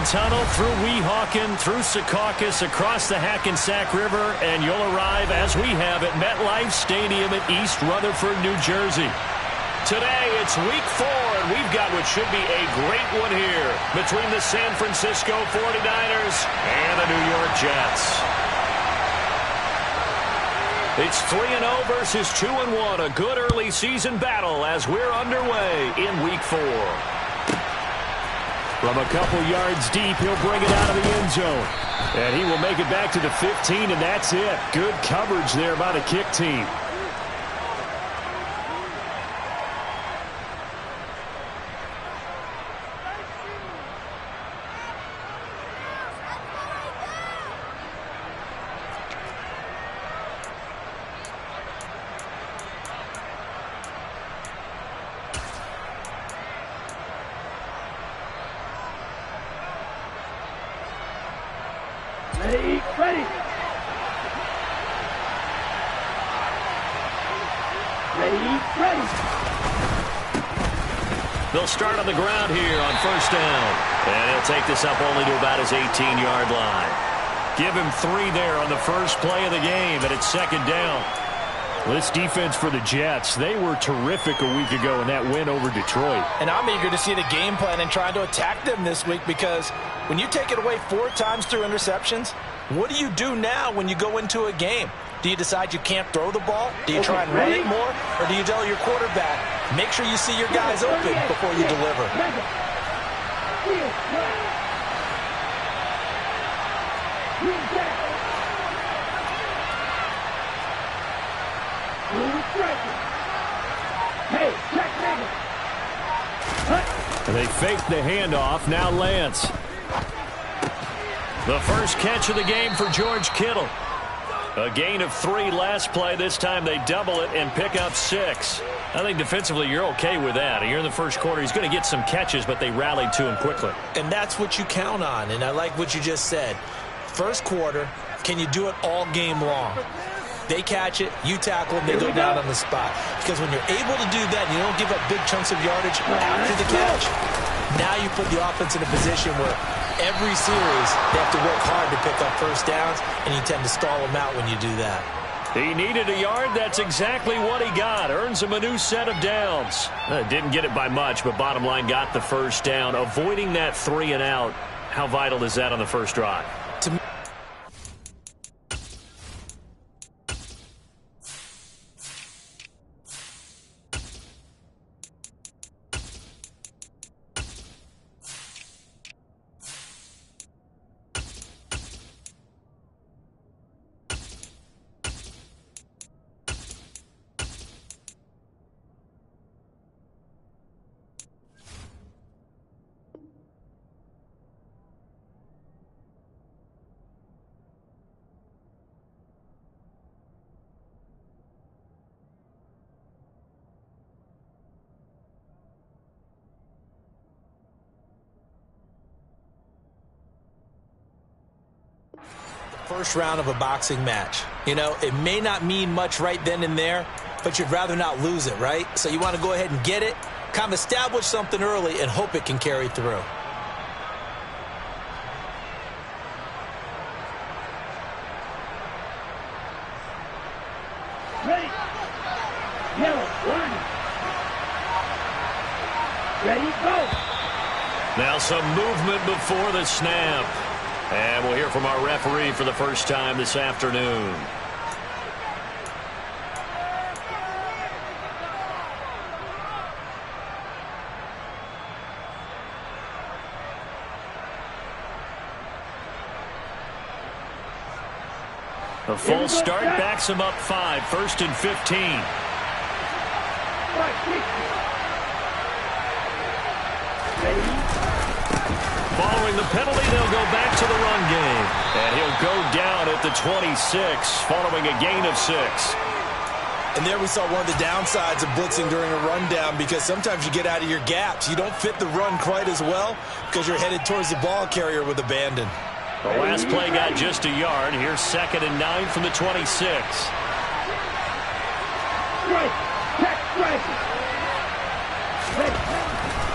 Lincoln Tunnel, through Weehawken, through Secaucus, across the Hackensack River, and you'll arrive, as we have, at MetLife Stadium in East Rutherford, New Jersey. Today, it's Week 4, and we've got what should be a great one here between the San Francisco 49ers and the New York Jets. It's 3-0 versus 2-1, a good early season battle as we're underway in Week 4. From a couple yards deep, he'll bring it out of the end zone. And he will make it back to the 15, and that's it. Good coverage there by the kick team. They'll start on the ground here on first down. And he'll take this up only to about his 18-yard line. Give him 3 there on the first play of the game, and it's second down. Well, this defense for the Jets, they were terrific a week ago in that win over Detroit. And I'm eager to see the game plan and trying to attack them this week, because when you take it away 4 times through interceptions, what do you do now when you go into a game? Do you decide you can't throw the ball? Do you try and run it more? Or do you tell your quarterback, make sure you see your guys open before you deliver? And they fake the handoff. Now Lance. The first catch of the game for George Kittle. A gain of 3 last play. This time they double it and pick up 6. I think defensively you're okay with that. Here in the first quarter, he's going to get some catches, but they rallied to him quickly. And that's what you count on, and I like what you just said. First quarter, can you do it all game long? They catch it, you tackle them, they go down on the spot. Because when you're able to do that and you don't give up big chunks of yardage after the catch, now you put the offense in a position where every series they have to work hard to pick up first downs, and you tend to stall them out when you do that. He needed a yard. That's exactly what he got. Earns him a new set of downs. Didn't get it by much, but bottom line got the first down. Avoiding that 3 and out, how vital is that on the first drive? To me, first round of a boxing match. You know, it may not mean much right then and there, but you'd rather not lose it, right? So you want to go ahead and get it, kind of establish something early, and hope it can carry through. Ready. Yellow, one. Ready, go. Now some movement before the snap. And we'll hear from our referee for the first time this afternoon. A full start backs him up 5, 1st and 15. Following the penalty, they'll go back to the run game. And he'll go down at the 26, following a gain of 6. And there we saw one of the downsides of blitzing during a rundown, because sometimes you get out of your gaps. You don't fit the run quite as well because you're headed towards the ball carrier with abandon. The last play got just a yard. Here's 2nd and 9 from the 26.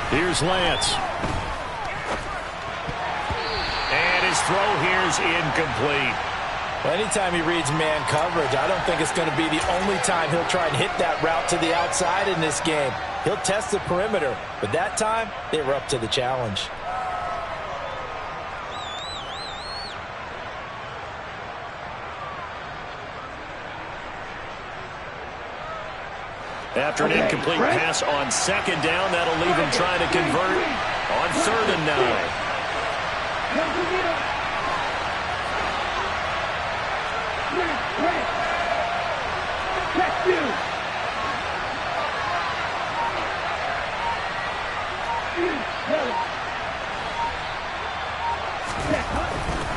Here's Lance. throw here is incomplete. Well, anytime he reads man coverage, I don't think it's going to be the only time he'll try and hit that route to the outside in this game. He'll test the perimeter, but that time, they were up to the challenge. After an incomplete pass on second down, that'll leave him trying to convert on 3rd and 9.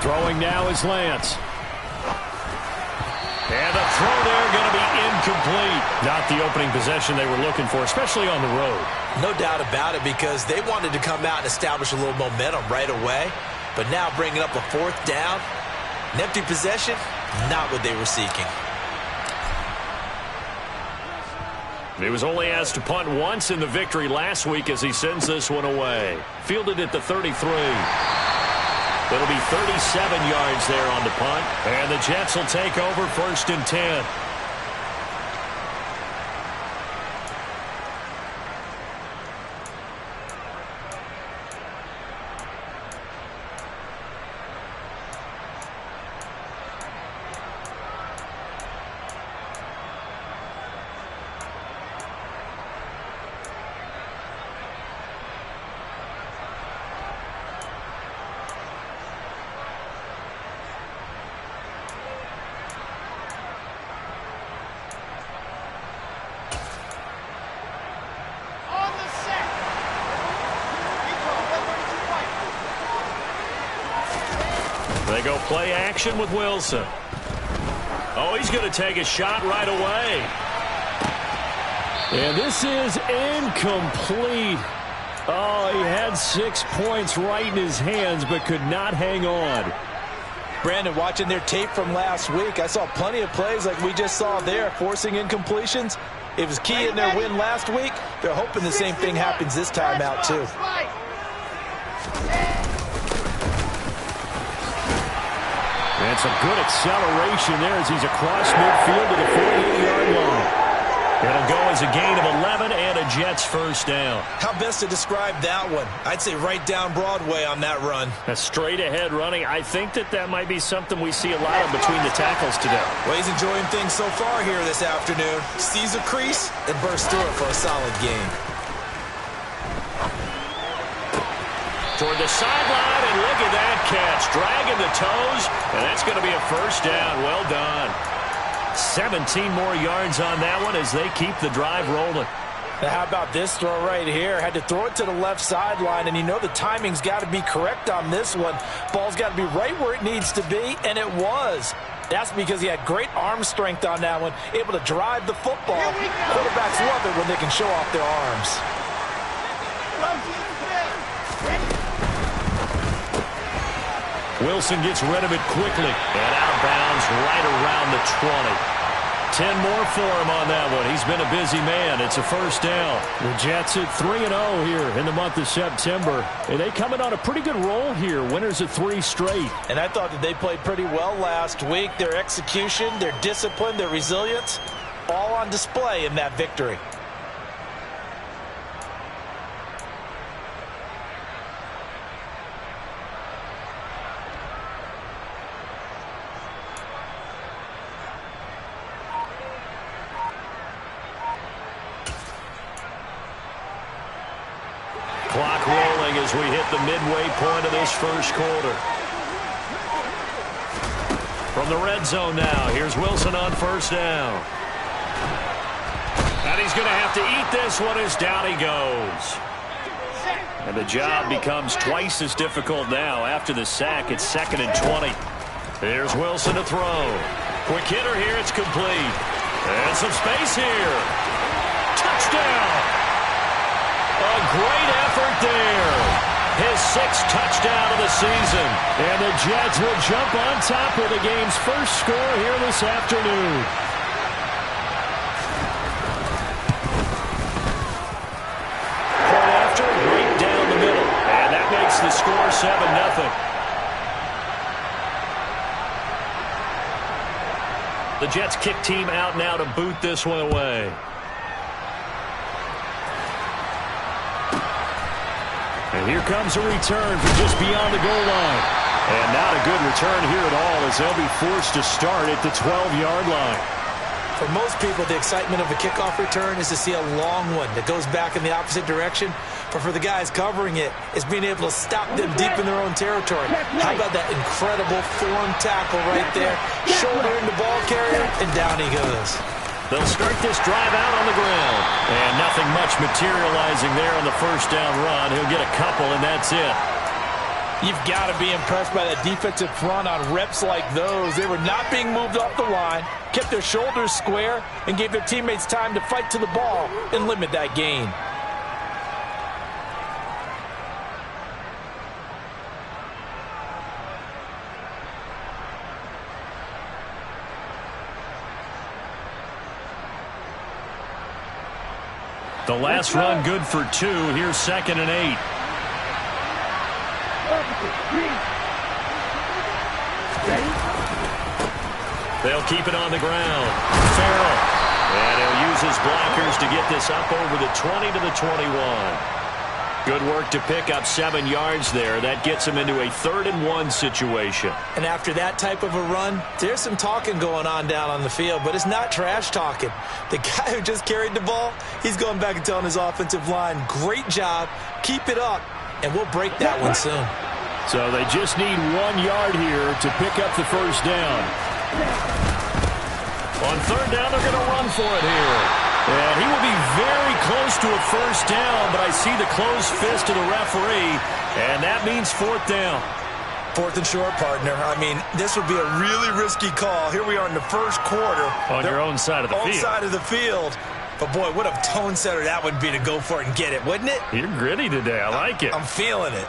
Throwing now is Lance. And the throw there going to be incomplete. Not the opening possession they were looking for, especially on the road. No doubt about it, because they wanted to come out and establish a little momentum right away. But now bringing up a 4th down, an empty possession, not what they were seeking. He was only asked to punt once in the victory last week as he sends this one away. Fielded at the 33. It'll be 37 yards there on the punt. And the Jets will take over 1st and 10. They go play action with Wilson. Oh, he's going to take a shot right away. And this is incomplete. Oh, he had 6 points right in his hands, but could not hang on. Brandon, watching their tape from last week, I saw plenty of plays like we just saw there, forcing incompletions. It was key in their win last week. They're hoping the same thing happens this time out, too. And some good acceleration there as he's across midfield to the 48-yard line. It'll go as a gain of 11 and a Jets 1st down. How best to describe that one? I'd say right down Broadway on that run. A straight-ahead running. I think that might be something we see a lot of between the tackles today. Well, he's enjoying things so far here this afternoon. Sees a crease and bursts through it for a solid gain. Toward the sideline, and look at that catch. Dragging the toes, and that's going to be a 1st down. Well done. 17 more yards on that one as they keep the drive rolling. Now, how about this throw right here? Had to throw it to the left sideline, and you know the timing's got to be correct on this one. Ball's got to be right where it needs to be, and it was. That's because he had great arm strength on that one, able to drive the football. Quarterbacks love it when they can show off their arms. Wilson gets rid of it quickly and out of bounds right around the 20. 10 more for him on that one. He's been a busy man. It's a 1st down. The Jets at 3-0 here in the month of September. And they coming on a pretty good roll here. Winners of 3 straight. And I thought that they played pretty well last week. Their execution, their discipline, their resilience, all on display in that victory. Clock rolling as we hit the midway point of this 1st quarter. From the red zone now, here's Wilson on 1st down. And he's going to have to eat this one as down he goes. And the job becomes twice as difficult now after the sack. It's 2nd and 20. Here's Wilson to throw. Quick hitter here, it's complete. And some space here. Touchdown! A great effort there. His 6th touchdown of the season. And the Jets will jump on top of the game's 1st score here this afternoon. Point after, right down the middle. And that makes the score 7-0. The Jets kick team out now to boot this one away. And here comes a return from just beyond the goal line. And not a good return here at all, as they'll be forced to start at the 12-yard line. For most people, the excitement of a kickoff return is to see a long one that goes back in the opposite direction. But for the guys covering it, it's being able to stop them deep in their own territory. How about that incredible form tackle right there? Shoulder in the ball carrier, and down he goes. They'll start this drive out on the ground. And nothing much materializing there on the first down run. He'll get a couple, and that's it. You've got to be impressed by that defensive front on reps like those. They were not being moved off the line, kept their shoulders square, and gave their teammates time to fight to the ball and limit that gain. The last run good for 2. Here's 2nd and 8. They'll keep it on the ground. Farrell. And he'll use his blockers to get this up over the 20 to the 21. Good work to pick up 7 yards there. That gets him into a 3rd and 1 situation. And after that type of a run, there's some talking going on down on the field, but it's not trash talking. The guy who just carried the ball, he's going back and telling his offensive line, great job, keep it up, and we'll break that one soon. So they just need 1 yard here to pick up the first down. On 3rd down, they're going to run for it here. And he will be very close to a first down, but I see the closed fist of the referee, and that means 4th down. 4th and short, partner. I mean, this would be a really risky call. Here we are in the first quarter. On your own side of the field. Own side of the field. But, boy, what a tone setter that would be to go for it and get it, wouldn't it? You're gritty today. I like it. I'm feeling it.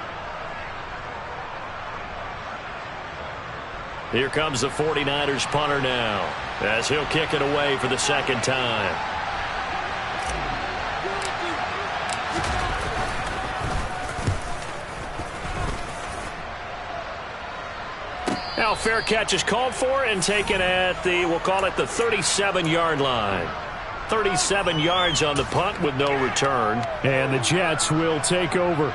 Here comes the 49ers punter now, as he'll kick it away for the 2nd time. Now fair catch is called for and taken at the, we'll call it the 37-yard line. 37 yards on the punt with no return. And the Jets will take over.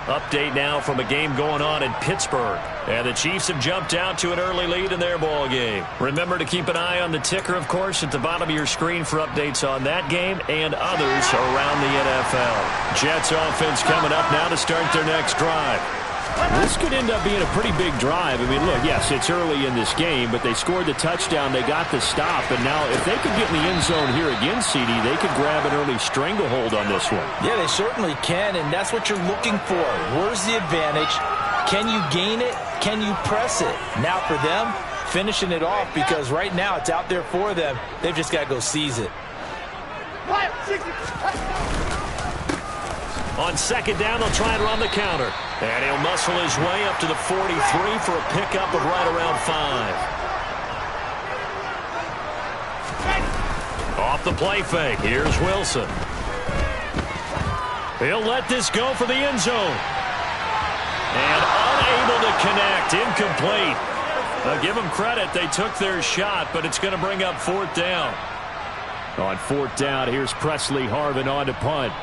Update now from a game going on in Pittsburgh. And the Chiefs have jumped out to an early lead in their ball game. Remember to keep an eye on the ticker, of course, at the bottom of your screen for updates on that game and others around the NFL. Jets offense coming up now to start their next drive. This could end up being a pretty big drive. I mean, look, yes, it's early in this game, but they scored the touchdown, they got the stop, and now if they could get in the end zone here again, CD, they could grab an early stranglehold on this one. Yeah, they certainly can, and that's what you're looking for. Where's the advantage? Can you gain it? Can you press it? Now for them, finishing it off, because right now it's out there for them. They've just got to go seize it. On 2nd down, they'll try and run the counter. And he'll muscle his way up to the 43 for a pickup of right around 5. Off the play fake. Here's Wilson. He'll let this go for the end zone. And unable to connect. Incomplete. I'll give them credit. They took their shot, but it's going to bring up 4th down. On 4th down, here's Presley Harvin on to punt.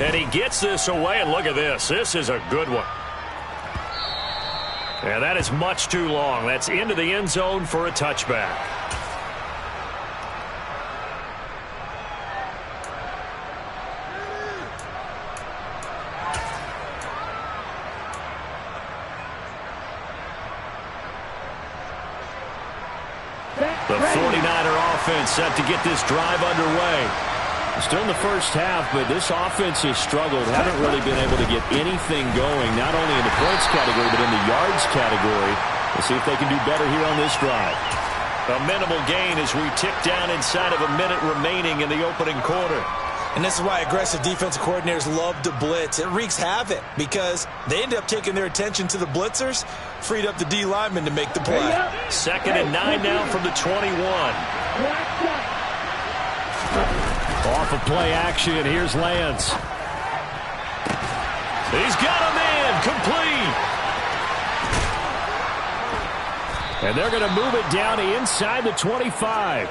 And he gets this away, and look at this. This is a good one. And that is much too long. That's into the end zone for a touchback. The 49er offense set to get this drive underway. Still in the first half, but this offense has struggled. Haven't really been able to get anything going, not only in the points category, but in the yards category. We'll see if they can do better here on this drive. A minimal gain as we tick down inside of a minute remaining in the opening quarter. And this is why aggressive defensive coordinators love to blitz. It wreaks havoc because they end up taking their attention to the blitzers, freed up the D lineman to make the play. 2nd and 9 now from the 21. Off of play action, here's Lance. He's got a man, complete. And they're going to move it down to inside the 25.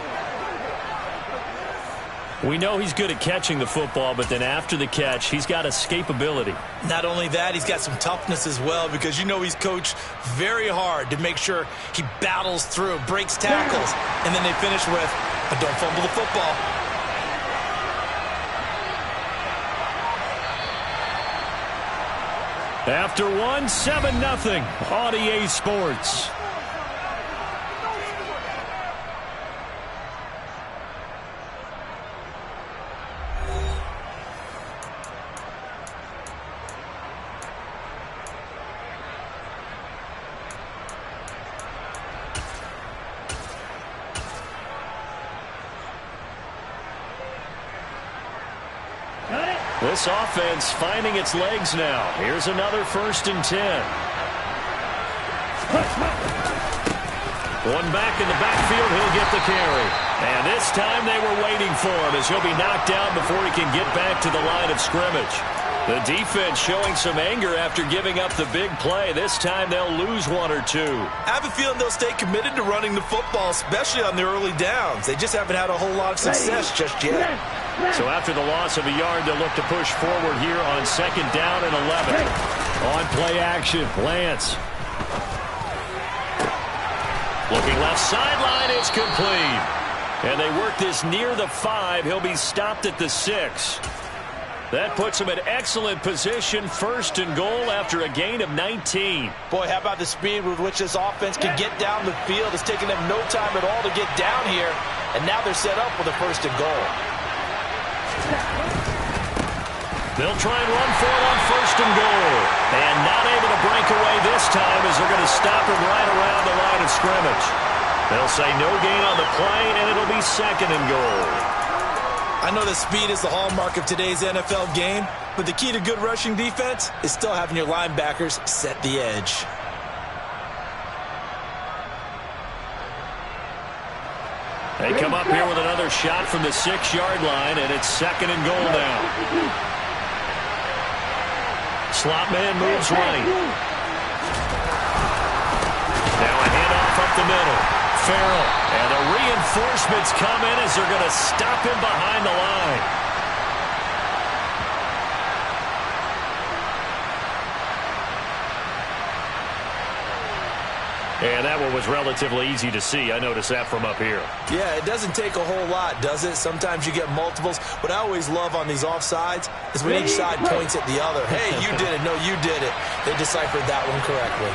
We know he's good at catching the football, but then after the catch, he's got escapability. Not only that, he's got some toughness as well, because you know he's coached very hard to make sure he battles through, breaks tackles, and then they finish with, but don't fumble the football. After one, 7-0 on EA Sports. This offense finding its legs now. Here's another 1st and 10. One back in the backfield, he'll get the carry. And this time they were waiting for him as he'll be knocked down before he can get back to the line of scrimmage. The defense showing some anger after giving up the big play. This time they'll lose 1 or 2. I have a feeling they'll stay committed to running the football, especially on their early downs. They just haven't had a whole lot of success just yet. So after the loss of a yard, they'll look to push forward here on 2nd down and 11. On play action, Lance. Looking left sideline, it's complete. And they work this near the 5. He'll be stopped at the 6. That puts him in excellent position, 1st and goal after a gain of 19. Boy, how about the speed with which this offense can get down the field? It's taken them no time at all to get down here. And now they're set up with a 1st and goal. They'll try and run for it on 1st and goal. And not able to break away this time as they're going to stop him right around the line of scrimmage. They'll say no gain on the play, and it'll be 2nd and goal. I know that speed is the hallmark of today's NFL game, but the key to good rushing defense is still having your linebackers set the edge. They come up here with another shot from the 6-yard line, and it's 2nd and goal now. Slot man moves right. Now a handoff up the middle. Farrell, and the reinforcements come in as they're going to stop him behind the line. And that one was relatively easy to see. I noticed that from up here. Yeah, it doesn't take a whole lot, does it? Sometimes you get multiples. What I always love on these offsides is when each side points at the other. Hey, you did it. No, you did it. They deciphered that one correctly.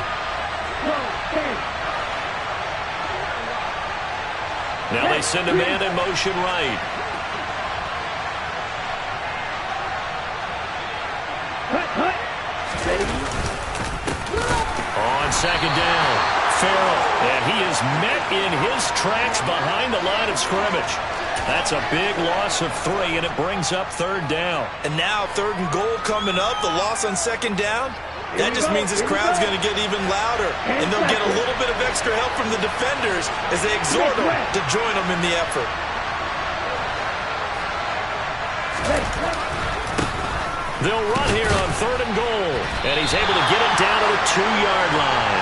Now they send a man in motion right. On 2nd down, Farrell, and he is met in his tracks behind the line of scrimmage. That's a big loss of 3, and it brings up 3rd down. And now 3rd and goal coming up, the loss on 2nd down. That just means this crowd's going to get even louder, and they'll get a little bit of extra help from the defenders as they exhort them to join them in the effort. They'll run here on 3rd and goal, and he's able to get it down to the 2-yard line.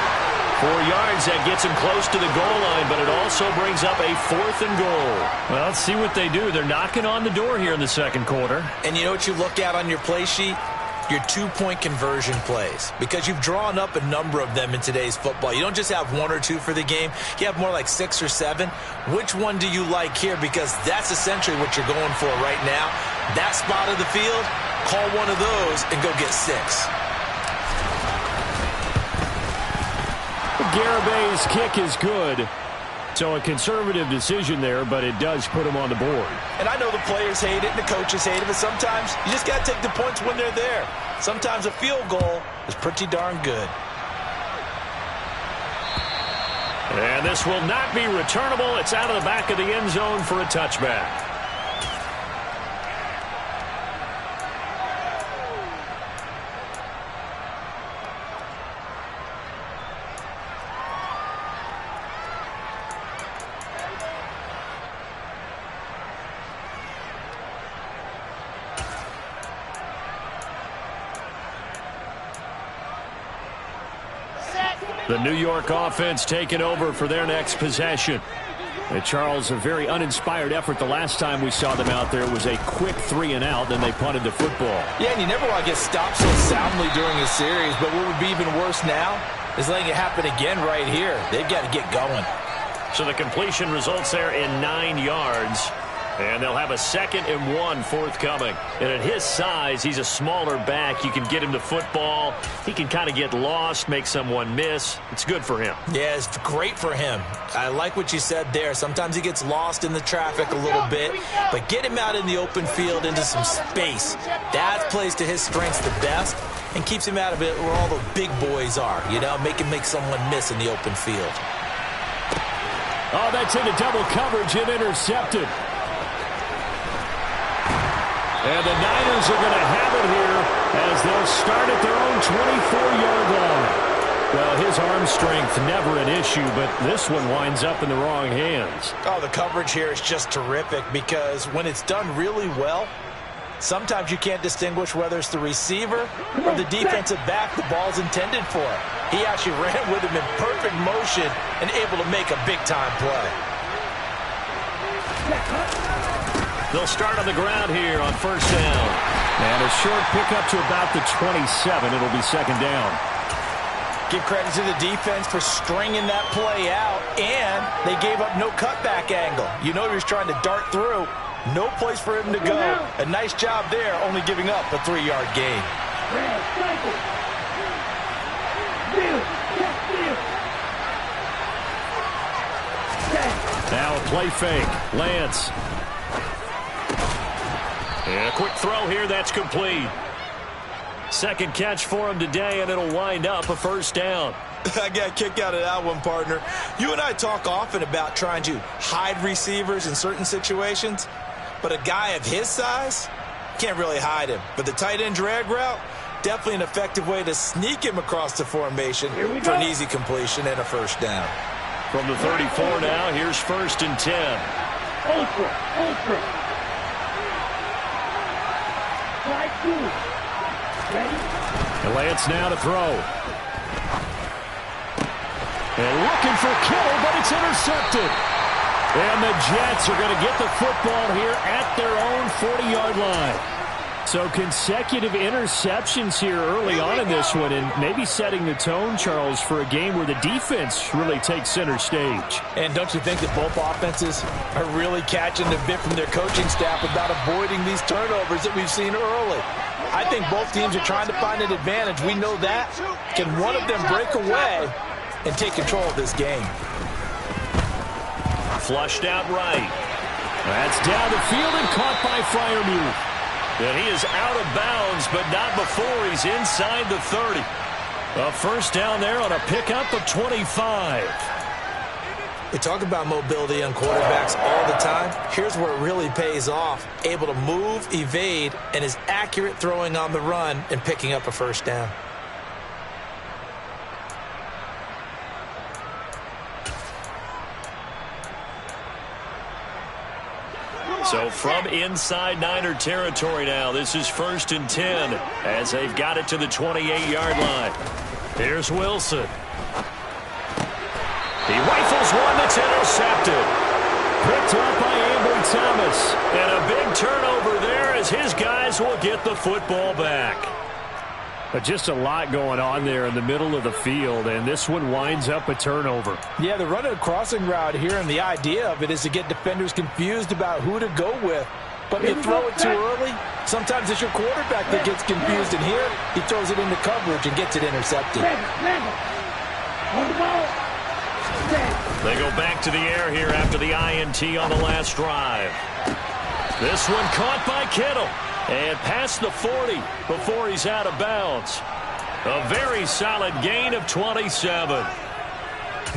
4 yards, that gets him close to the goal line, but it also brings up a 4th and goal. Well, let's see what they do. They're knocking on the door here in the 2nd quarter. And you know what you look at on your play sheet? Your 2-point conversion plays, because you've drawn up a number of them in today's football. You don't just have 1 or 2 for the game. You have more like 6 or 7. Which one do you like here? Because that's essentially what you're going for right now. That spot of the field, call one of those and go get 6. Garabay's kick is good. So a conservative decision there, but it does put him on the board. And I know the players hate it and the coaches hate it, but sometimes you just got to take the points when they're there. Sometimes a field goal is pretty darn good. And this will not be returnable. It's out of the back of the end zone for a touchback. Set. The New York offense taking over for their next possession. And Charles, a very uninspired effort the last time we saw them out there. It was a quick 3-and-out, then they punted the football. Yeah, and you never want to get stopped so soundly during a series, but what would be even worse now is letting it happen again right here. They've got to get going. So the completion results there in 9 yards. And they'll have a 2nd and 1 forthcoming. And at his size, he's a smaller back. You can get him to football. He can kind of get lost, make someone miss. It's good for him. Yeah, it's great for him. I like what you said there. Sometimes he gets lost in the traffic a little bit. But get him out in the open field into some space. That plays to his strengths the best and keeps him out of it where all the big boys are. You know, make him make someone miss in the open field. Oh, that's into double coverage and intercepted. And the Niners are going to have it here as they'll start at their own 24-yard line. Well, his arm strength never an issue, but this one winds up in the wrong hands. Oh, the coverage here is just terrific because when it's done really well, sometimes you can't distinguish whether it's the receiver or the defensive back the ball's intended for. He actually ran with him in perfect motion and able to make a big-time play. They'll start on the ground here on 1st down. And a short pickup to about the 27. It'll be 2nd down. Give credit to the defense for stringing that play out, and they gave up no cutback angle. You know he was trying to dart through. No place for him to go. A nice job there, only giving up a 3-yard gain. Now a play fake. Lance. And a quick throw here, that's complete. 2nd catch for him today, and it'll wind up a 1st down. I got a kick out of that one, partner. You and I talk often about trying to hide receivers in certain situations, but a guy of his size can't really hide him. But the tight end drag route, definitely an effective way to sneak him across the formation for an easy completion and a 1st down. From the 34 now, here's 1st and 10. Ultra. And Lance now to throw. And looking for Kittle, but it's intercepted. And the Jets are going to get the football here at their own 40-yard line. So consecutive interceptions here early on in this one, and maybe setting the tone, Charles, for a game where the defense really takes center stage. And don't you think that both offenses are really catching the bit from their coaching staff about avoiding these turnovers that we've seen early? I think both teams are trying to find an advantage. We know that. Can one of them break away and take control of this game? Flushed out right. That's down the field and caught by Freiermuth. And he is out of bounds, but not before he's inside the 30. A 1st down there on a pickup of 25. We talk about mobility on quarterbacks all the time. Here's where it really pays off. Able to move, evade, and is accurate throwing on the run and picking up a 1st down. So from inside Niner territory now, this is 1st and 10 as they've got it to the 28-yard line. Here's Wilson. He rifles one that's intercepted. Picked up by Ambry Thomas. And a big turnover there as his guys will get the football back. But just a lot going on there in the middle of the field, and this one winds up a turnover. Yeah, they're running a crossing route here, and the idea of it is to get defenders confused about who to go with. But if you throw it too early, sometimes it's your quarterback that gets confused, and here he throws it into coverage and gets it intercepted. They go back to the air here after the INT on the last drive. This one caught by Kittle. And past the 40 before he's out of bounds. A very solid gain of 27.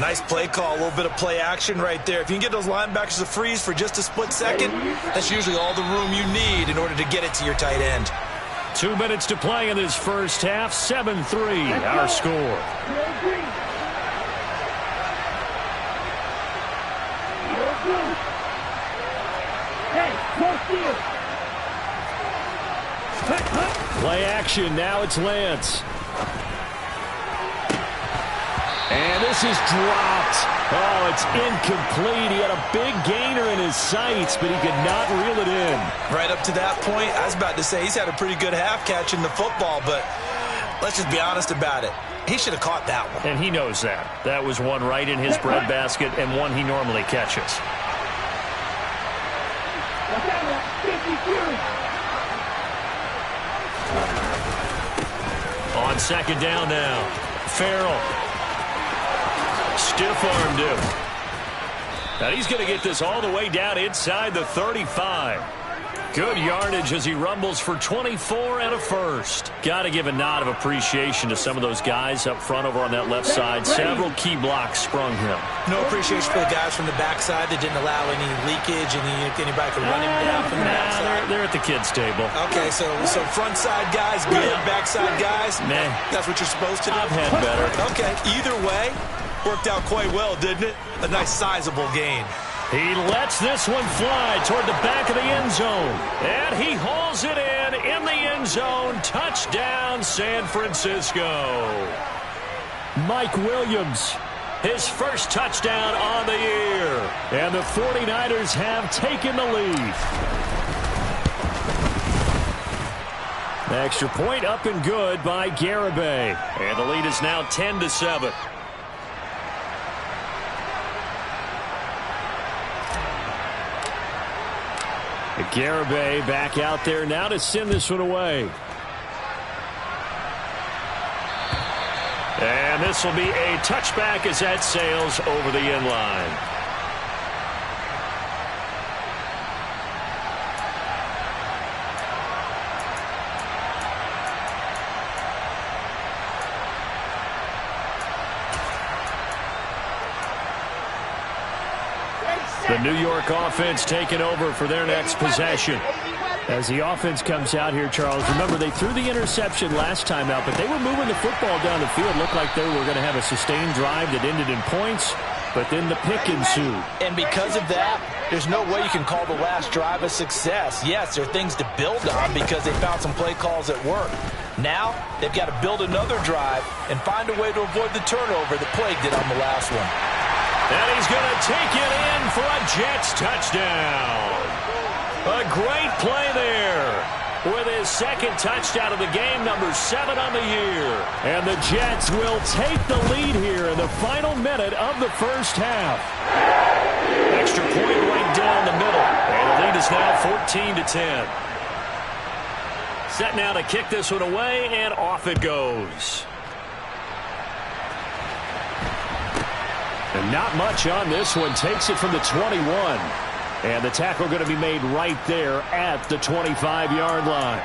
Nice play call, a little bit of play action right there. If you can get those linebackers to freeze for just a split second, that's usually all the room you need in order to get it to your tight end. 2 minutes to play in this 1st half. 7-3 our score. Play action, now it's Lance. And this is dropped. Oh, it's incomplete. He had a big gainer in his sights, but he could not reel it in. Right up to that point, I was about to say he's had a pretty good half catching the football, but let's just be honest about it. He should have caught that one. And he knows that. That was one right in his breadbasket and one he normally catches. On second down now. Farrell. Stiff-armed him. Now he's going to get this all the way down inside the 35. Good yardage as he rumbles for 24 and a first. Got to give a nod of appreciation to some of those guys up front over on that left side. Several key blocks sprung him. No appreciation for the guys from the backside that didn't allow any leakage and anybody could run him down from the backside. They're at the kids' table. Okay, so front side guys, good. Backside guys, nah. That's what you're supposed to do. I've had better. Okay, either way, worked out quite well, didn't it? A nice sizable gain. He lets this one fly toward the back of the end zone. And he hauls it in the end zone. Touchdown, San Francisco. Mike Williams, his first touchdown on the year. And the 49ers have taken the lead. Extra point up and good by Garibay. And the lead is now 10-7. Garibay back out there now to send this one away. And this will be a touchback as that sails over the end line. The New York offense taking over for their next possession. As the offense comes out here, Charles, remember they threw the interception last time out, but they were moving the football down the field. Looked like they were going to have a sustained drive that ended in points, but then the pick ensued. And because of that, there's no way you can call the last drive a success. Yes, there are things to build on because they found some play calls that work. Now, they've got to build another drive and find a way to avoid the turnover that plagued it on the last one. And he's going to take it in for a Jets touchdown. A great play there with his second touchdown of the game, number 7 on the year. And the Jets will take the lead here in the final minute of the first half. Extra point right down the middle. And the lead is now 14-10. Set now to kick this one away, and off it goes. And not much on this one. Takes it from the 21. And the tackle going to be made right there at the 25-yard line.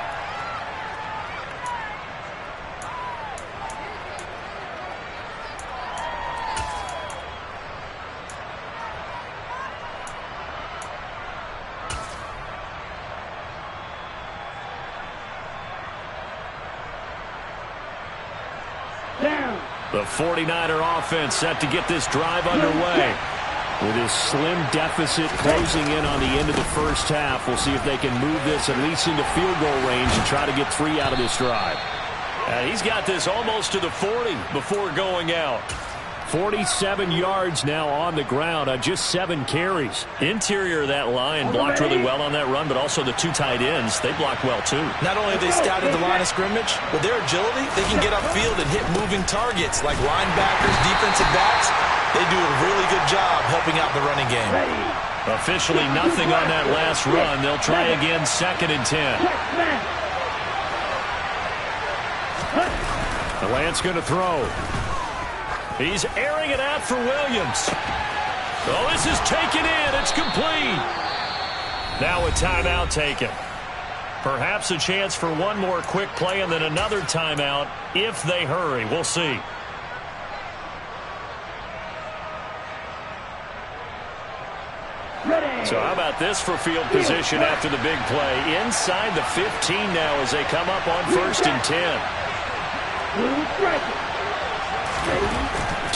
The 49er offense set to get this drive underway. With his slim deficit closing in on the end of the first half, we'll see if they can move this at least into field goal range and try to get 3 out of this drive. He's got this almost to the 40 before going out. 47 yards now on the ground on just 7 carries. Interior of that line blocked really well on that run, but also the 2 tight ends, they blocked well too. Not only have they scouted the line of scrimmage, with their agility, they can get upfield and hit moving targets like linebackers, defensive backs. They do a really good job helping out the running game. Officially nothing on that last run. They'll try again, 2nd and 10. The Lance going to throw. He's airing it out for Williams. Oh, this is taken in. It's complete. Now a timeout taken. Perhaps a chance for one more quick play and then another timeout if they hurry. We'll see. So how about this for field position after the big play? Inside the 15 now as they come up on 1st and 10.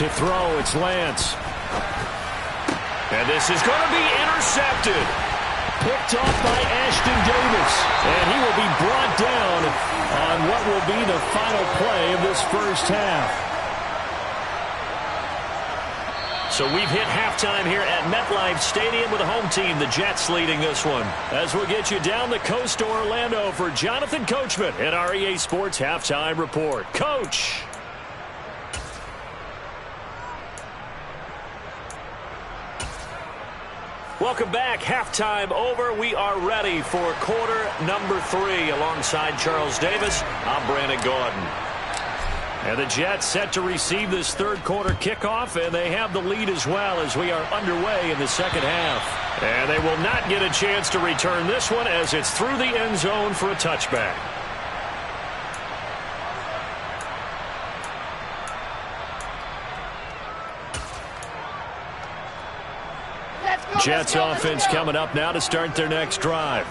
To throw, it's Lance. And this is going to be intercepted. Picked off by Ashton Davis. And he will be brought down on what will be the final play of this first half. So we've hit halftime here at MetLife Stadium with the home team, the Jets, leading this one. As we'll get you down the coast to Orlando for Jonathan Coachman at our EA Sports Halftime Report. Coach! Welcome back. Halftime over. We are ready for quarter number 3. Alongside Charles Davis, I'm Brandon Gaudin. And the Jets set to receive this third quarter kickoff, and they have the lead as well as we are underway in the second half. And they will not get a chance to return this one as it's through the end zone for a touchback. Jets offense coming up now to start their next drive.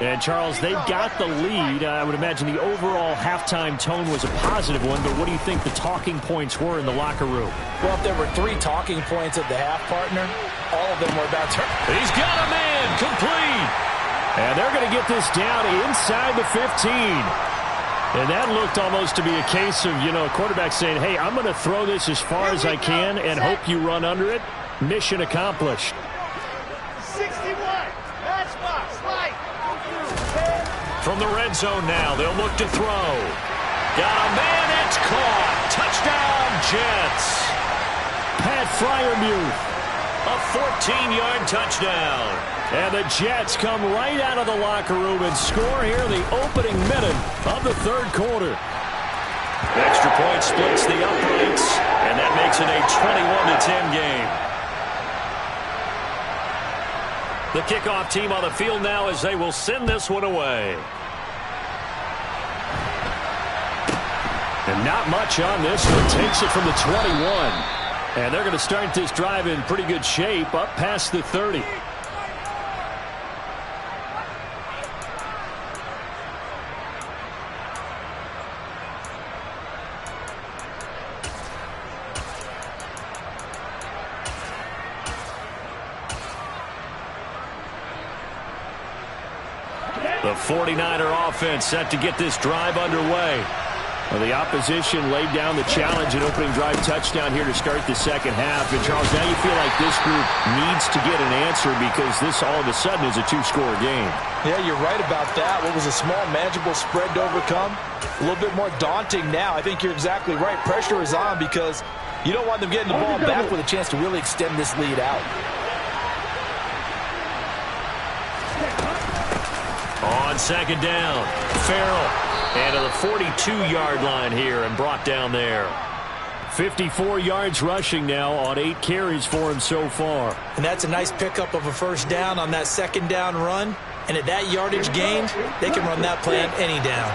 And, Charles, they've got the lead. I would imagine the overall halftime tone was a positive one, but what do you think the talking points were in the locker room? Well, if there were 3 talking points at the half, partner, all of them were about turn. He's got a man complete. And they're going to get this down inside the 15. And that looked almost to be a case of, a quarterback saying, hey, I'm going to throw this as far as I can and hope you run under it. Mission accomplished. 61. That's box. Right. From the red zone now, they'll look to throw. Got a man, it's caught. Touchdown, Jets. Pat Freiermuth, a 14-yard touchdown. And the Jets come right out of the locker room and score here in the opening minute of the third quarter. Extra point splits the uprights, and that makes it a 21-10 game. The kickoff team on the field now as they will send this one away. And not much on this one. Takes it from the 21. And they're going to start this drive in pretty good shape up past the 30. The 49er offense set to get this drive underway. Well, the opposition laid down the challenge and opening drive touchdown here to start the second half. And, Charles, now you feel like this group needs to get an answer because this all of a sudden is a 2-score game. Yeah, you're right about that. What was a small, manageable spread to overcome? A little bit more daunting now. I think you're exactly right. Pressure is on because you don't want them getting the ball back with a chance to really extend this lead out. On second down, Farrell. And to the 42-yard line here and brought down there. 54 yards rushing now on 8 carries for him so far. And that's a nice pickup of a first down on that second down run. And at that yardage gained, they can run that plan any down.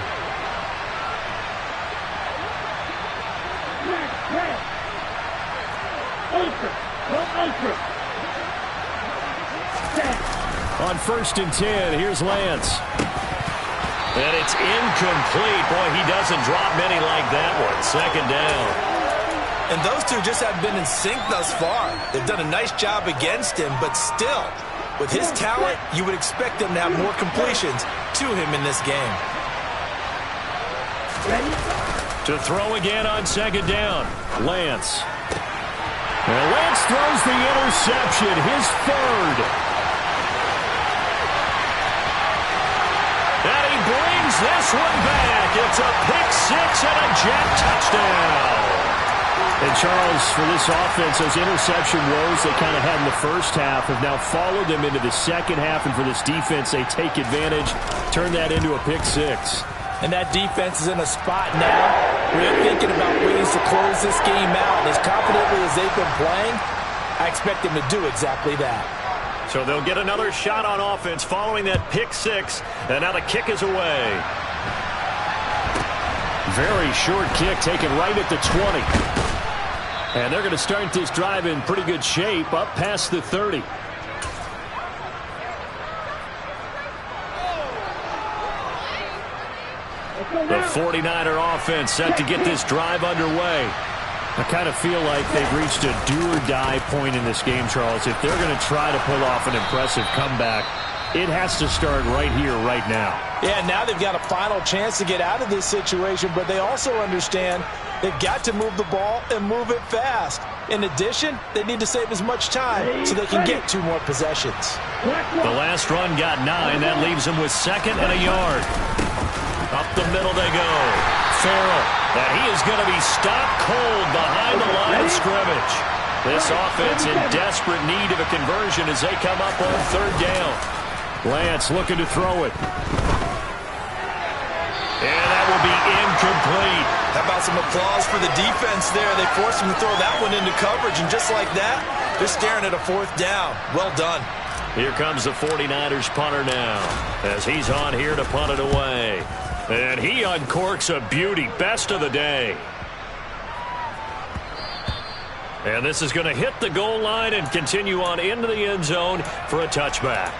On 1st and 10, here's Lance. And it's incomplete. Boy, he doesn't drop many like that one. Second down. And those two just have been in sync thus far. They've done a nice job against him, but still, with his talent, you would expect them to have more completions to him in this game. To throw again on second down, Lance. And Lance throws the interception, his third. And he brings this one back. It's a pick-6 and a Jet touchdown. And, Charles, for this offense, those interception woes they kind of had in the first half have now followed them into the second half. And for this defense, they take advantage, turn that into a pick-6. And that defense is in a spot now where they're thinking about ways to close this game out. And as confidently as they've been playing, I expect them to do exactly that. So they'll get another shot on offense following that pick-6. And now the kick is away. Very short kick taken right at the 20. And they're going to start this drive in pretty good shape up past the 30. The 49er offense set to get this drive underway. I kind of feel like they've reached a do-or-die point in this game, Charles. If they're going to try to pull off an impressive comeback, it has to start right here, right now. Yeah, now they've got a final chance to get out of this situation, but they also understand they've got to move the ball and move it fast. In addition, they need to save as much time so they can get 2 more possessions. The last run got 9. That leaves them with 2nd and a yard. Up the middle they go. Farrell. And he is going to be stopped cold behind the line of scrimmage. This offense in desperate need of a conversion as they come up on 3rd down. Lance looking to throw it. And that will be incomplete. How about some applause for the defense there? They forced him to throw that one into coverage, and just like that, they're staring at a 4th down. Well done. Here comes the 49ers punter now as he's on here to punt it away. And he uncorks a beauty. Best of the day. And this is going to hit the goal line and continue on into the end zone for a touchback.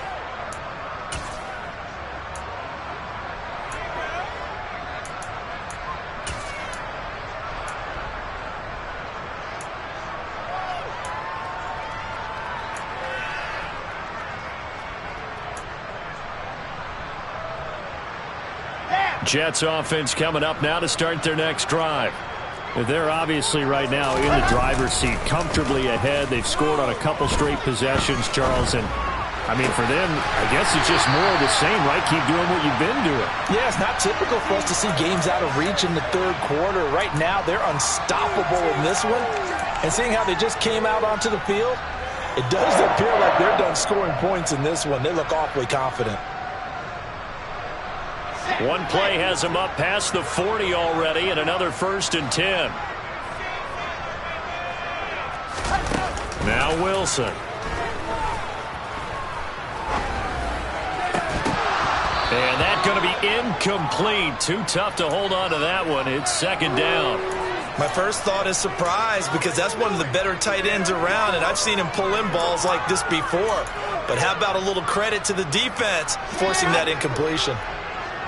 Jets offense coming up now to start their next drive. They're obviously right now in the driver's seat, comfortably ahead. They've scored on a couple straight possessions, Charles. And, I mean, for them, I guess it's just more of the same, right? Keep doing what you've been doing. Yeah, it's not typical for us to see games out of reach in the 3rd quarter. Right now, they're unstoppable in this one. And seeing how they just came out onto the field, it does appear like they're done scoring points in this one. They look awfully confident. One play has him up past the 40 already, and another 1st and 10. Now Wilson. And that's going to be incomplete. Too tough to hold on to that one. It's 2nd down. My first thought is surprise, because that's one of the better tight ends around, and I've seen him pull in balls like this before. But how about a little credit to the defense forcing that incompletion?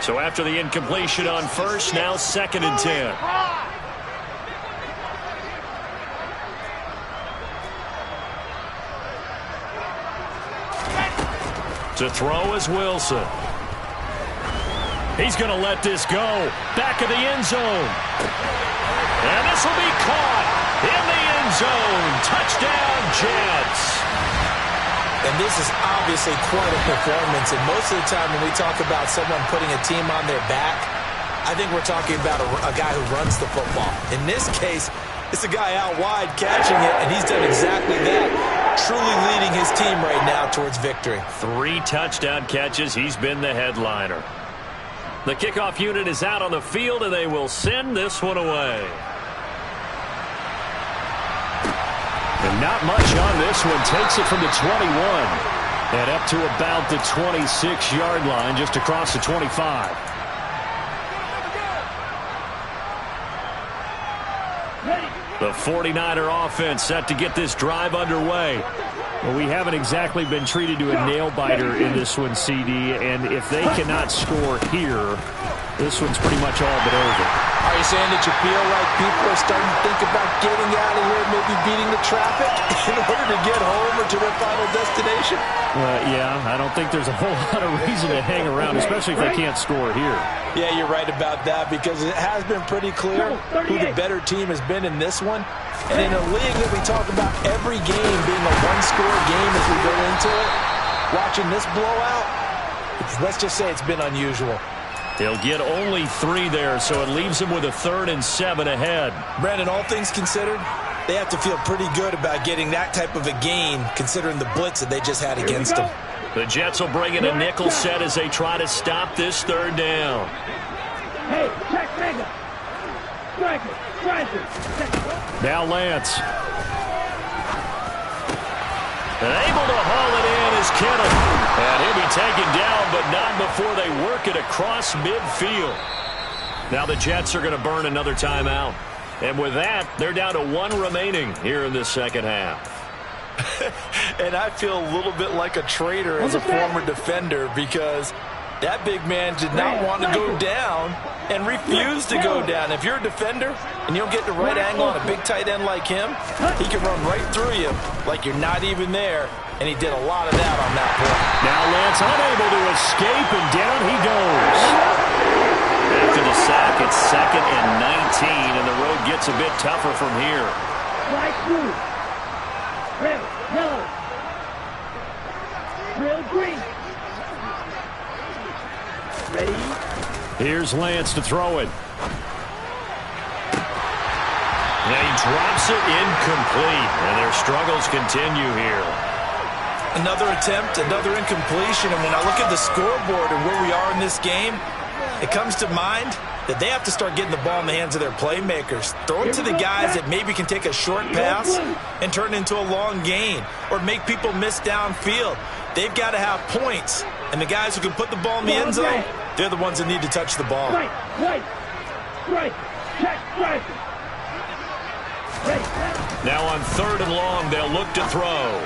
So after the incompletion on 1st, now 2nd and 10. To throw is Wilson. He's going to let this go. Back of the end zone. And this will be caught in the end zone. Touchdown, Jets. And this is obviously quite a performance. And most of the time when we talk about someone putting a team on their back, I think we're talking about a guy who runs the football. In this case, it's a guy out wide catching it, and he's done exactly that, truly leading his team right now towards victory. 3 touchdown catches. He's been the headliner. The kickoff unit is out on the field, and they will send this one away. And not much on this one. Takes it from the 21 and up to about the 26-yard line, just across the 25. The 49er offense set to get this drive underway. Well, we haven't exactly been treated to a nail-biter in this one, CD, and if they cannot score here, this one's pretty much all but over. Are you saying that you feel like people are starting to think about getting out of here, maybe beating the traffic in order to get home or to their final destination? Yeah, I don't think there's a whole lot of reason to hang around, especially if they can't score here. Yeah, you're right about that, because it has been pretty clear who the better team has been in this one. And in a league that we talk about every game being a one-score game as we go into it, watching this blowout, let's just say it's been unusual. They'll get only 3 there, so it leaves them with a 3rd and 7 ahead. Brandon, all things considered, they have to feel pretty good about getting that type of a gain, considering the blitz that they just had against them. The Jets will bring in a nickel set as they try to stop this 3rd down. Hey, check finger. Striker. Now Lance. And able to haul it in is Kittle. And he'll be taken down, but not before they work it across midfield. Now the Jets are going to burn another timeout. And with that, they're down to 1 remaining here in the 2nd half. And I feel a little bit like a traitor as a former defender, because that big man did not want to go down and refused to go down. If you're a defender and you don't get the right angle on a big tight end like him, he can run right through you like you're not even there, and he did a lot of that on that play. Now Lance unable to escape, and down he goes. After the sack, it's 2nd and 19, and the road gets a bit tougher from here. Right blue. Red, yellow. Real green. Ready? Here's Lance to throw it. Now he drops it incomplete, and their struggles continue here. Another attempt, another incompletion, and when I look at the scoreboard and where we are in this game, it comes to mind that they have to start getting the ball in the hands of their playmakers. Throw it to the guys that maybe can take a short pass and turn it into a long gain or make people miss downfield. They've got to have points, and the guys who can put the ball in the end zone, they're the ones that need to touch the ball. Right, strike, check, strike. Now on 3rd and long, they'll look to throw.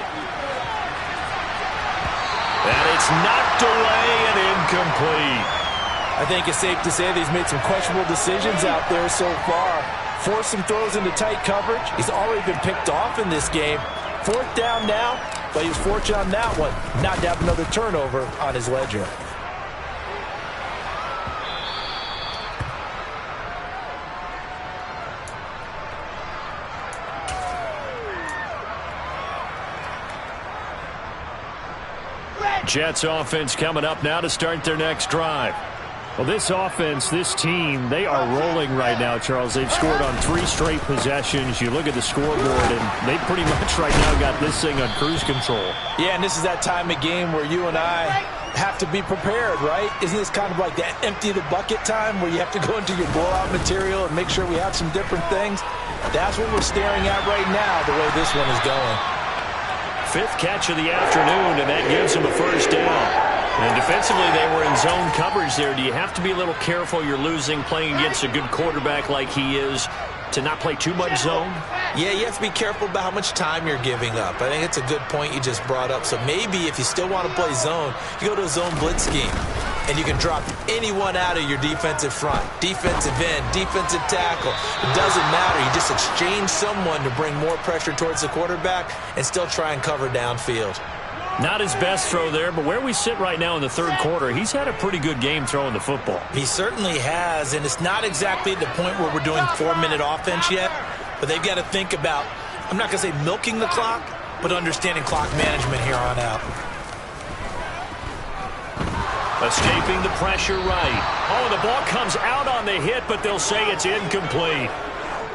And it's knocked away and incomplete. I think it's safe to say that he's made some questionable decisions out there so far. Forced some throws into tight coverage. He's already been picked off in this game. 4th down now, but he was fortunate on that one not to have another turnover on his ledger. Jets offense coming up now to start their next drive. Well, this offense, this team, they are rolling right now, Charles. They've scored on 3 straight possessions. You look at the scoreboard, and they pretty much right now got this thing on cruise control. Yeah, and this is that time of game where you and I have to be prepared, right? Isn't this kind of like that empty the bucket time where you have to go into your blowout material and make sure we have some different things? That's what we're staring at right now, the way this one is going. 5th catch of the afternoon, and that gives them a 1st down. And defensively, they were in zone coverage there. Do you have to be a little careful? You're losing playing against a good quarterback like he is to not play too much zone? Yeah, you have to be careful about how much time you're giving up. I think it's a good point you just brought up. So maybe if you still want to play zone, you go to a zone blitz scheme. And you can drop anyone out of your defensive front. Defensive end, defensive tackle. It doesn't matter. You just exchange someone to bring more pressure towards the quarterback and still try and cover downfield. Not his best throw there, but where we sit right now in the 3rd quarter, he's had a pretty good game throwing the football. He certainly has, and it's not exactly at the point where we're doing 4-minute offense yet, but they've got to think about, I'm not going to say milking the clock, but understanding clock management here on out. Escaping the pressure right. Oh, the ball comes out on the hit, but they'll say it's incomplete.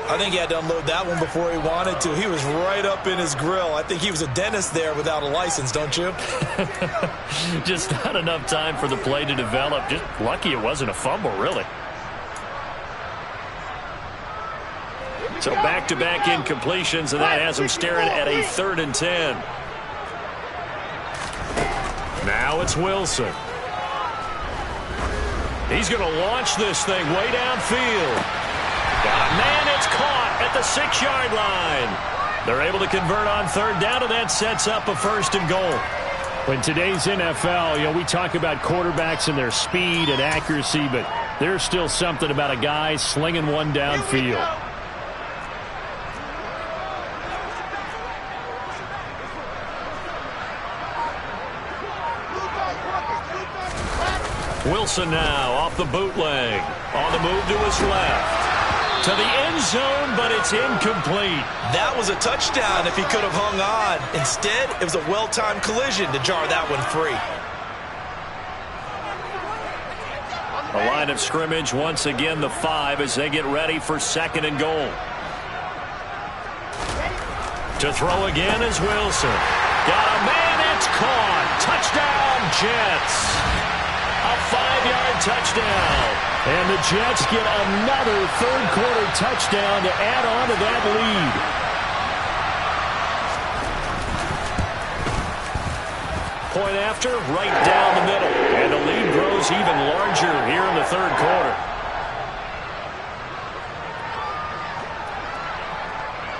I think he had to unload that one before he wanted to. He was right up in his grill. I think he was a dentist there without a license, don't you? Just not enough time for the play to develop. Just lucky it wasn't a fumble, really. So back-to-back incompletions, and that has him staring at a 3rd and 10. Now it's Wilson. He's going to launch this thing way downfield. Got a man, it's caught at the 6-yard line. They're able to convert on 3rd down, and that sets up a 1st and goal. In today's NFL, we talk about quarterbacks and their speed and accuracy, but there's still something about a guy slinging one downfield. Wilson now off the bootleg. On the move to his left. To the end zone, but it's incomplete. That was a touchdown if he could have hung on. Instead, it was a well-timed collision to jar that one free. A line of scrimmage once again, the 5 as they get ready for 2nd and goal. To throw again is Wilson. Got a man, it's caught. Touchdown, Jets. A 5-yard touchdown. And the Jets get another 3rd quarter touchdown to add on to that lead. Point after, right down the middle. And the lead grows even larger here in the 3rd quarter.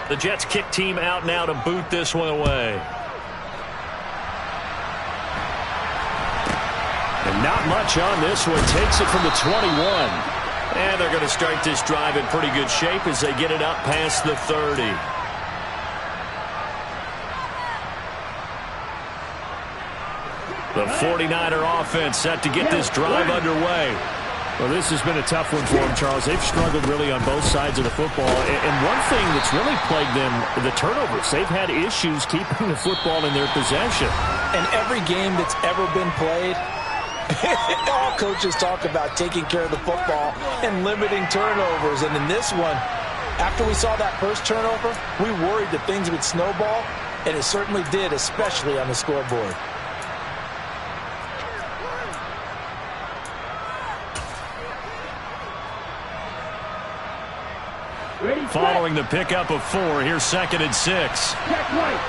The Jets kick team out now to boot this one away. And not much on this one. Takes it from the 21. And they're going to start this drive in pretty good shape as they get it up past the 30. The 49er offense set to get this drive underway. Well, this has been a tough one for them, Charles. They've struggled really on both sides of the football. And one thing that's really plagued them, the turnovers. They've had issues keeping the football in their possession. And every game that's ever been played, all coaches talk about taking care of the football and limiting turnovers. And in this one, after we saw that first turnover, we worried that things would snowball, and it certainly did, especially on the scoreboard. Following the pickup of 4, here's 2nd and 6. Check right.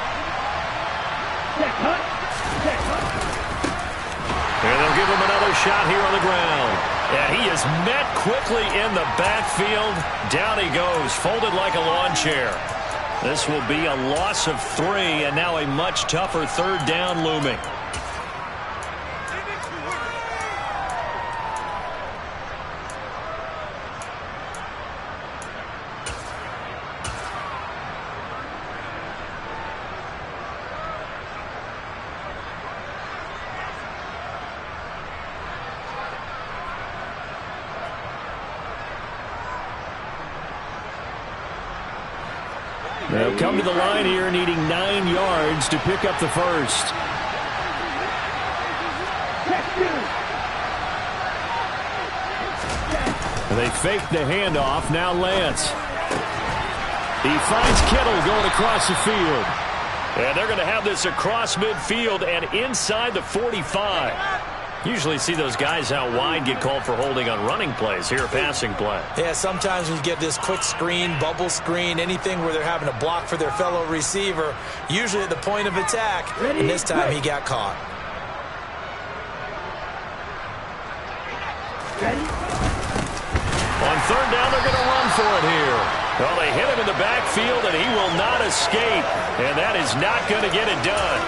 Check hut. Check hut. And they'll give him another shot here on the ground. And he is met quickly in the backfield. Down he goes, folded like a lawn chair. This will be a loss of 3, and now a much tougher 3rd down looming. They'll come to the line here needing 9 yards to pick up the first. They fake the handoff. Now Lance. He finds Kittle going across the field. And they're going to have this across midfield and inside the 45. Usually see those guys out wide get called for holding on running plays. Here a passing play. Yeah, sometimes when you get this quick screen, bubble screen, anything where they're having to block for their fellow receiver, usually at the point of attack, and this time he got caught. On 3rd down, they're going to run for it here. Well, they hit him in the backfield, and he will not escape. And that is not going to get it done.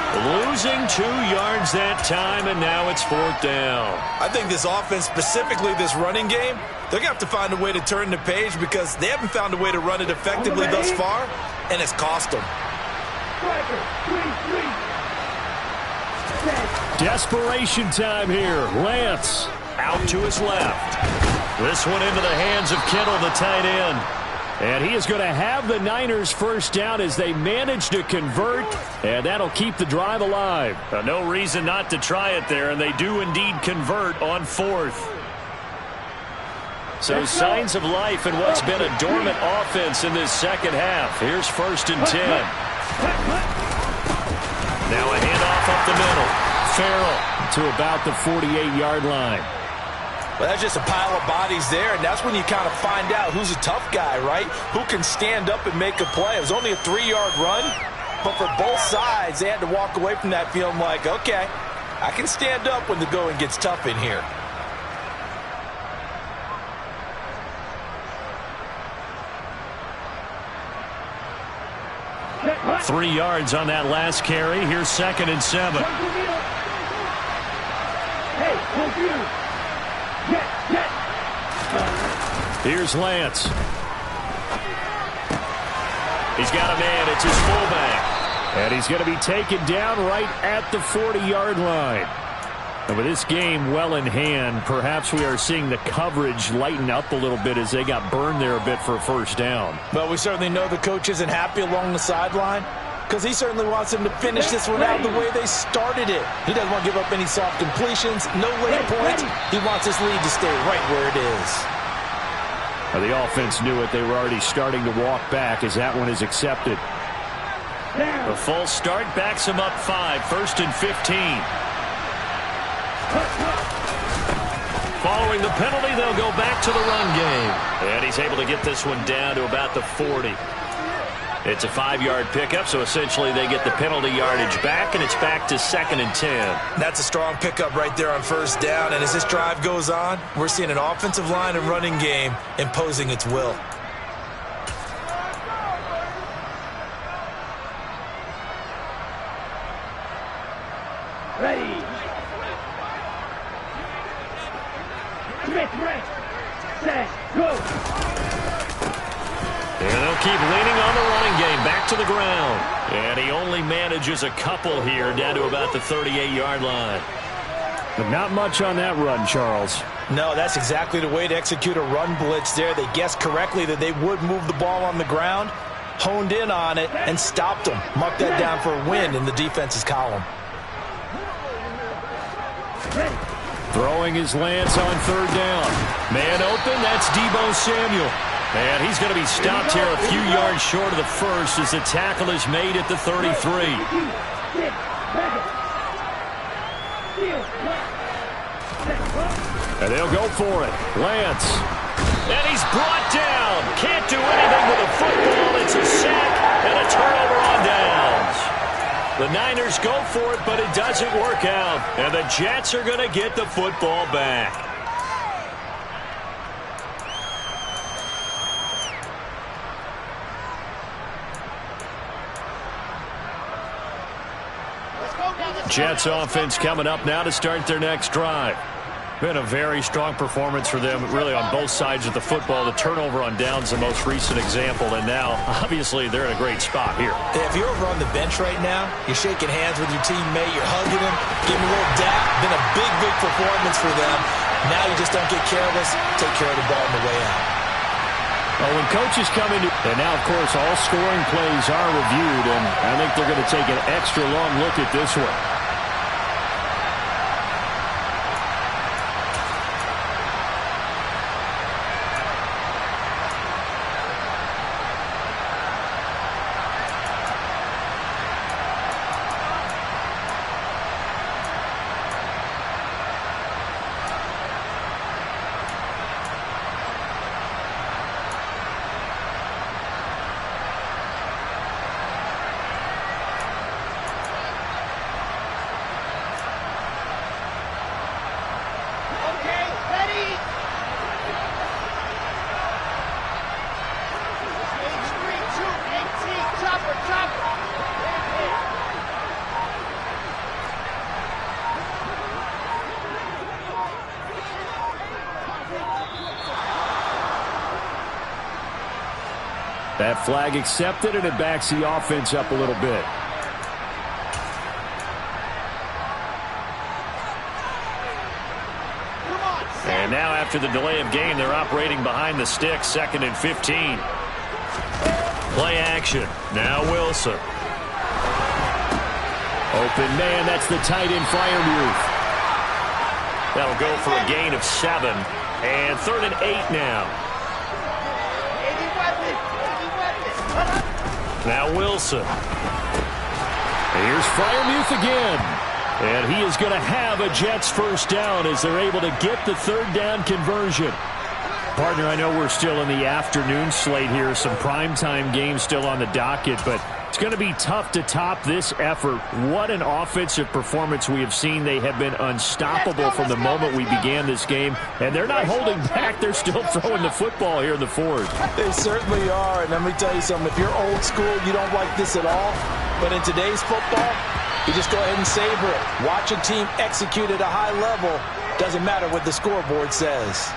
Losing 2 yards that time, and now it's 4th down. I think this offense, specifically this running game, they're going to have to find a way to turn the page because they haven't found a way to run it effectively thus far, and it's cost them. Desperation time here. Lance out to his left. This one into the hands of Kittle, the tight end. And he is going to have the Niners first down as they manage to convert, and that'll keep the drive alive. No reason not to try it there, and they do indeed convert on 4th. So signs of life in what's been a dormant offense in this second half. Here's 1st and 10. Now a handoff up the middle. Farrell to about the 48-yard line. Well, that's just a pile of bodies there, and that's when you kind of find out who's a tough guy, right? Who can stand up and make a play. It was only a 3-yard run, but for both sides, they had to walk away from that feeling like, okay, I can stand up when the going gets tough in here. Check 3 yards on that last carry. Here's 2nd and 7. Hey, here's Lance. He's got a man. It's his fullback. And he's going to be taken down right at the 40-yard line. And with this game well in hand, perhaps we are seeing the coverage lighten up a little bit as they got burned there a bit for a first down. But we certainly know the coach isn't happy along the sideline because he certainly wants them to finish this one out the way they started it. He doesn't want to give up any soft completions, no late points. He wants this lead to stay right where it is. Well, the offense knew it. They were already starting to walk back as that one is accepted. A false start backs him up 5. 1st and 15. Following the penalty, they'll go back to the run game. And he's able to get this one down to about the 40. It's a 5-yard pickup, so essentially they get the penalty yardage back, and it's back to 2nd and 10. That's a strong pickup right there on 1st down, and as this drive goes on, we're seeing an offensive line and running game imposing its will. ready. Smith, right. Set, go. And they'll keep leaning on the running game. Back to the ground. And he only manages a couple here down to about the 38-yard line. But not much on that run, Charles. No, that's exactly the way to execute a run blitz there. They guessed correctly that they would move the ball on the ground, honed in on it, and stopped them. Mark that down for a win in the defense's column. Throwing his lance on third down. Man open, that's Deebo Samuel. And he's going to be stopped here a few yards short of the first as the tackle is made at the 33. And they'll go for it. Lance. And he's brought down. Can't do anything with the football. It's a sack and a turnover on downs. The Niners go for it, but it doesn't work out. And the Jets are going to get the football back. Jets offense coming up now to start their next drive. Been a very strong performance for them, really, on both sides of the football. The turnover on downs, the most recent example, and now, obviously, they're in a great spot here. If you're over on the bench right now, you're shaking hands with your teammate, you're hugging him, giving him a little dap. Been a big, big performance for them. Now you just don't get careless. Take care of the ball on the way out. Well, when coaches come into, and now, of course, all scoring plays are reviewed, and I think they're going to take an extra long look at this one. That flag accepted, and it backs the offense up a little bit. And now after the delay of game, they're operating behind the sticks, 2nd and 15. Play action. Now Wilson. Open man, that's the tight end Freiermuth. That'll go for a gain of 7. And 3rd and 8 now. Now Wilson. Here's Freiermuth again. And he is going to have a Jets first down as they're able to get the 3rd down conversion. Partner, I know we're still in the afternoon slate here. Some primetime games still on the docket, but it's going to be tough to top this effort. What an offensive performance we have seen. They have been unstoppable from the moment we began this game, and they're not holding back. They're still throwing the football here in the 4th. They certainly are, and let me tell you something. If you're old school, you don't like this at all. But in today's football, you just go ahead and savor it. Watch a team execute at a high level. Doesn't matter what the scoreboard says.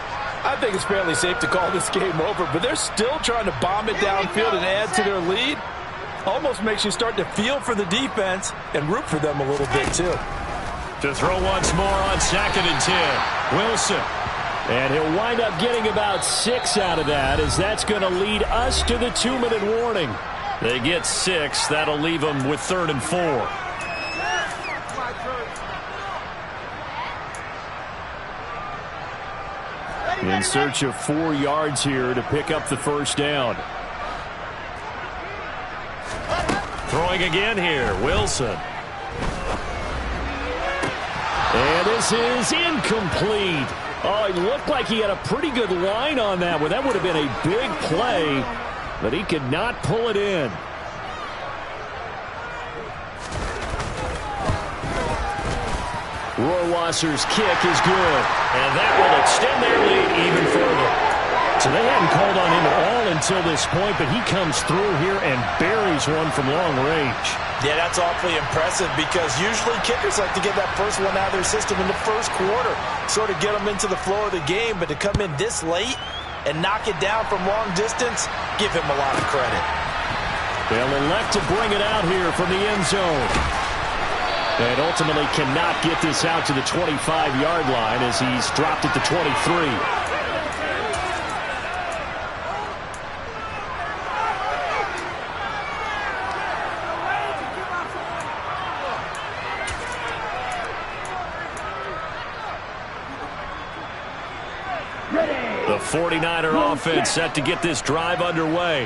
I think it's fairly safe to call this game over, but they're still trying to bomb it downfield and add to their lead. Almost makes you start to feel for the defense and root for them a little bit, too. To throw once more on 2nd and 10. Wilson. And he'll wind up getting about 6 out of that, as that's going to lead us to the 2-minute warning. They get 6. That'll leave them with 3rd and 4. In search of 4 yards here to pick up the first down. Throwing again here, Wilson. And this is incomplete. Oh, it looked like he had a pretty good line on that one. That would have been a big play, but he could not pull it in. Rohrwasser's kick is good, and that will extend their lead even further. So they hadn't called on him at all until this point, but he comes through here and buries one from long range. Yeah, that's awfully impressive because usually kickers like to get that first one out of their system in the first quarter, sort of get them into the flow of the game, but to come in this late and knock it down from long distance, give him a lot of credit. They'll elect to bring it out here from the end zone. And ultimately cannot get this out to the 25-yard line as he's dropped it to 23. The 49er offense set to get this drive underway.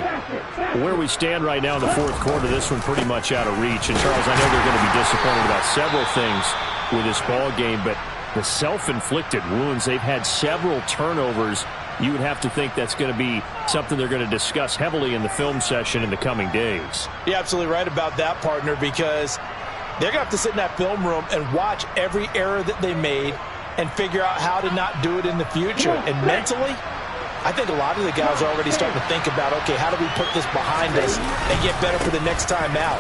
Where we stand right now in the fourth quarter, this one pretty much out of reach. And, Charles, I know they're going to be disappointed about several things with this ball game, but the self-inflicted wounds, they've had several turnovers. You would have to think that's going to be something they're going to discuss heavily in the film session in the coming days. You're absolutely right about that, partner, because they're going to have to sit in that film room and watch every error that they made and figure out how to not do it in the future. And mentally, I think a lot of the guys are already starting to think about, okay, how do we put this behind us and get better for the next time out?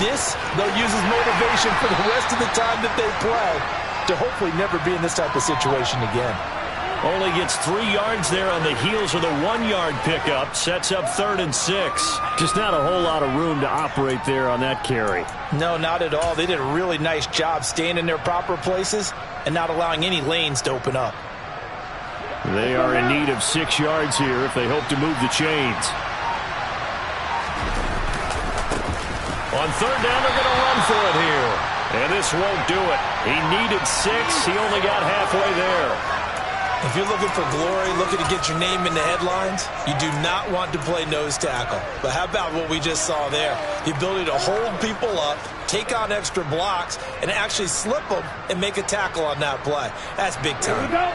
This, they'll use as motivation for the rest of the time that they play to hopefully never be in this type of situation again. Only gets 3 yards there on the heels of the 1-yard pickup. Sets up 3rd and 6. Just not a whole lot of room to operate there on that carry. No, not at all. They did a really nice job staying in their proper places and not allowing any lanes to open up. They are in need of 6 yards here if they hope to move the chains. On 3rd down, they're going to run for it here. And this won't do it. He needed 6. He only got halfway there. If you're looking for glory, looking to get your name in the headlines, you do not want to play nose tackle. But how about what we just saw there? The ability to hold people up, take on extra blocks, and actually slip them and make a tackle on that play. That's big time. Here we go.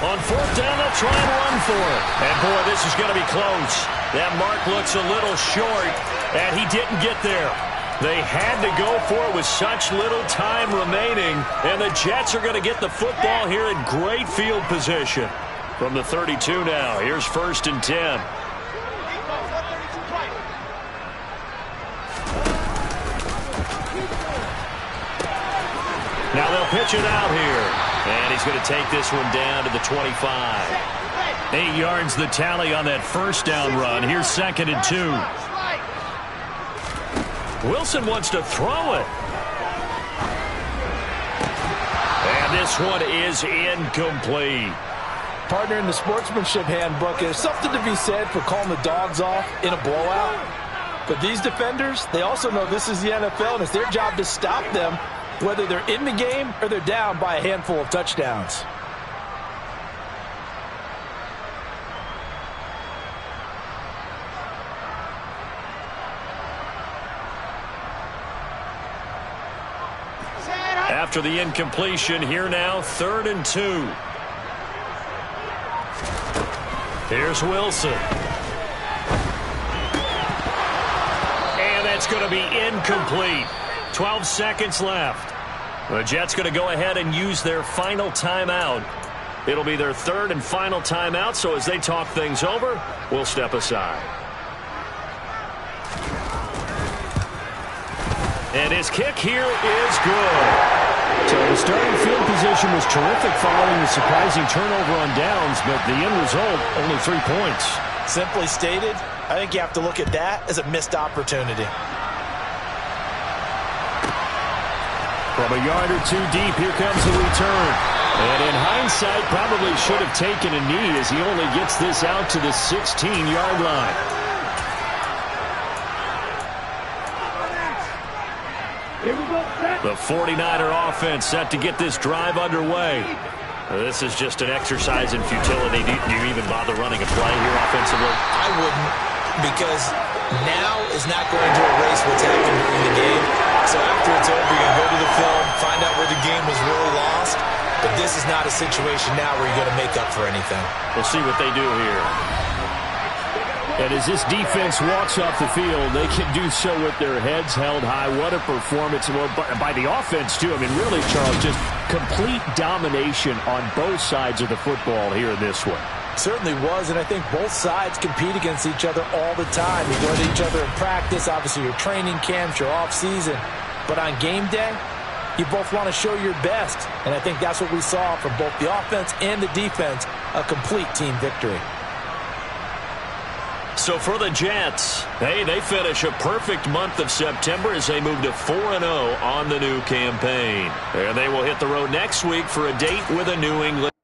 On 4th down, they'll try and run for it. And, boy, this is going to be close. That mark looks a little short, and he didn't get there. They had to go for it with such little time remaining, and the Jets are going to get the football here in great field position. From the 32 now, here's 1st and 10. Now they'll pitch it out here, and he's going to take this one down to the 25. 8 yards the tally on that 1st down run. Here's 2nd and 2. Wilson wants to throw it. And this one is incomplete. Partner, in the sportsmanship handbook, there's something to be said for calling the dogs off in a blowout. But these defenders, they also know this is the NFL, and it's their job to stop them, whether they're in the game or they're down by a handful of touchdowns. After the incompletion, here now, 3rd and 2. Here's Wilson. And that's going to be incomplete. 12 seconds left. The Jets going to go ahead and use their final timeout. It'll be their 3rd and final timeout, so as they talk things over, we'll step aside. And his kick here is good. So the starting field position was terrific following the surprising turnover on downs, but the end result, only 3 points. Simply stated, I think you have to look at that as a missed opportunity. From a yard or 2 deep, here comes the return. And in hindsight, probably should have taken a knee as he only gets this out to the 16-yard line. The 49er offense set to get this drive underway. This is just an exercise in futility. Do you even bother running a play here offensively? I wouldn't, because now is not going to erase what's happened in the game. So after it's over, you're going to go to the film, find out where the game was really lost. But this is not a situation now where you're going to make up for anything. We'll see what they do here. And as this defense walks off the field, they can do so with their heads held high. What a performance by the offense, too. I mean, really, Charles, just complete domination on both sides of the football here in this one. Certainly was, and I think both sides compete against each other all the time. You go to each other in practice, obviously your training camps, your off-season. But on game day, you both want to show your best. And I think that's what we saw from both the offense and the defense, a complete team victory. So for the Jets, hey, they finish a perfect month of September as they move to 4-0 on the new campaign. And they will hit the road next week for a date with a New England